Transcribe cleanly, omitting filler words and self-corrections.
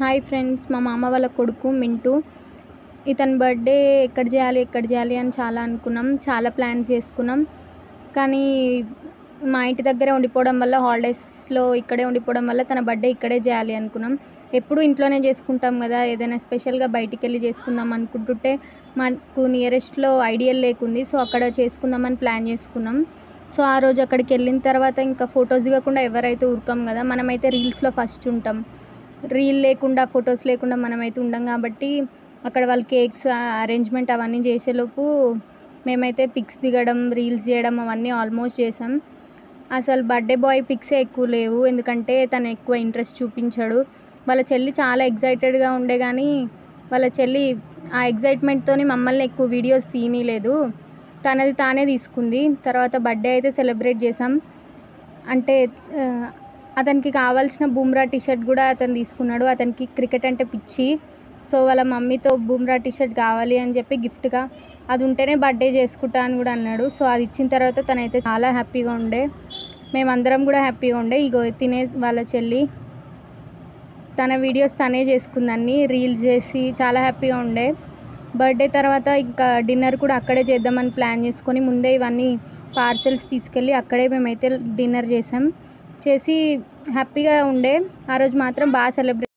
Hi friends, మా మామ వాళ్ళ కొడుకు మింటూ. ఇతని బర్త్డే ఎక్కడ చేయాలి అని చాలా అనుకున్నాం, చాలా ప్లాన్స్ చేసుకున్నాం. కానీ మా ఇంటి దగ్గరే ఉండిపోవడం వల్ల, హాలిడేస్లో ఇక్కడే ఉండిపోవడం వల్ల తన బర్త్డే ఇక్కడే చేయాలి అనుకున్నాం. ఎప్పుడు ఇంట్లోనే చేసుకుంటాం కదా, ఏదైనా స్పెషల్గా బయటికి వెళ్ళి చేసుకుందాం అనుకుంటుంటే మాకు నియరెస్ట్లో ఐడియల్ లేక్ ఉంది. సో అక్కడ చేసుకుందామని ప్లాన్ చేసుకున్నాం. సో ఆ రోజు అక్కడికి వెళ్ళిన తర్వాత ఇంకా ఫొటోస్ దిగకుండా ఎవరైతే ఊరుకోం కదా, మనమైతే రీల్స్లో ఫస్ట్ ఉంటాం. రీల్ లేకుండా, ఫొటోస్ లేకుండా మనమైతే ఉండం కాబట్టి అక్కడ వాళ్ళు కేక్స్ అరేంజ్మెంట్ అవన్నీ చేసేలోపు మేమైతే పిక్స్ దిగడం, రీల్స్ చేయడం అవన్నీ ఆల్మోస్ట్ చేసాం. అసలు బర్త్డే బాయ్ పిక్సే ఎక్కువ లేవు, ఎందుకంటే తను ఎక్కువ ఇంట్రెస్ట్ చూపించాడు. వాళ్ళ చెల్లి చాలా ఎగ్జైటెడ్గా ఉండే, కానీ వాళ్ళ చెల్లి ఆ ఎగ్జైట్మెంట్తో మమ్మల్ని ఎక్కువ వీడియోస్ తీయలేదు. తనది తానే తీసుకుంది. తర్వాత బర్త్డే అయితే సెలబ్రేట్ చేసాం. అంటే అతనికి కావాల్సిన బూమ్రా టీషర్ట్ కూడా అతను తీసుకున్నాడు. అతనికి క్రికెట్ అంటే పిచ్చి. సో వాళ్ళ మమ్మీతో బూమ్రా టీషర్ట్ కావాలి అని చెప్పి గిఫ్ట్గా అది ఉంటేనే బర్త్డే చేసుకుంటా అని కూడా అన్నాడు. సో అది ఇచ్చిన తర్వాత తనైతే చాలా హ్యాపీగా ఉండే, మేమందరం కూడా హ్యాపీగా ఉండే. ఇగో తినే వాళ్ళ చెల్లి తన వీడియోస్ తనే చేసుకుందని రీల్స్ చేసి చాలా హ్యాపీగా ఉండే. బర్త్డే తర్వాత ఇంకా డిన్నర్ కూడా అక్కడే చేద్దామని ప్లాన్ చేసుకొని ముందే ఇవన్నీ పార్సెల్స్ తీసుకెళ్ళి అక్కడే మేమైతే డిన్నర్ చేసి హ్యాపీగా ఉండే. ఆ రోజు మాత్రం బాగా సెలబ్రేట్